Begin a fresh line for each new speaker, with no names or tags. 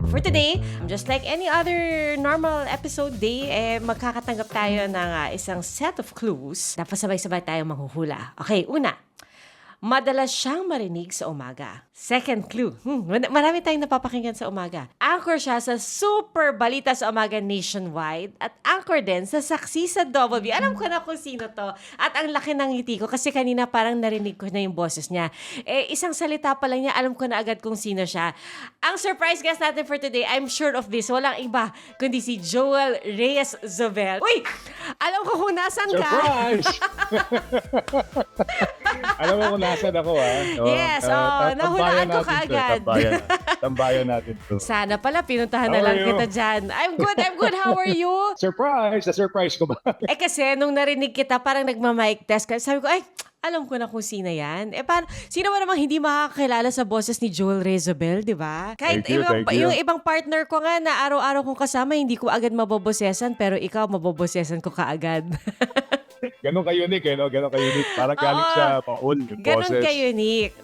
For today, just like any other normal episode day, magkakatanggap tayo ng isang set of clues. Dapat sabay-sabay tayo manghuhula. Okay, una. Madalas siyang marinig sa umaga. Second clue. Marami tayong napapakinggan sa umaga. Anchor siya sa Super Balita sa Umaga nationwide at anchor din sa Saksi sa Double B. Alam ko na kung sino to. At ang laki ng ngiti ko kasi kanina parang narinig ko na yung boses niya. Isang salita pa lang niya, alam ko na agad kung sino siya. Ang surprise guest natin for today, I'm sure of this, walang iba kundi si Joel Reyes Zobel. Uy! Alam ko kung nasan ka.
Surprise! Alam mo kung nasan ako, ha?
Yes, nahulaan ko kaagad.
Tambayan natin to.
Sana pala, pinuntahan na
How
lang
are you?
kita dyan. I'm good. How are you?
Surprise! Na-surprise ko ba?
Kasi nung narinig kita, parang nagmamic test ka. Sabi ko, alam ko na kung sino yan. Sino ba namang hindi makakakilala sa boses ni Joel Rezabel, di ba? Kahit
Thank you.
yung ibang partner ko nga na araw-araw kong kasama, hindi ko agad mabobosesan, pero ikaw, mabobosesan ko kaagad.
Ganon ka-unique, eh, no? Ganon ka-unique. Parang galing
Oo.
sa Paul. Yung
Ganon
boses.
ka-unique.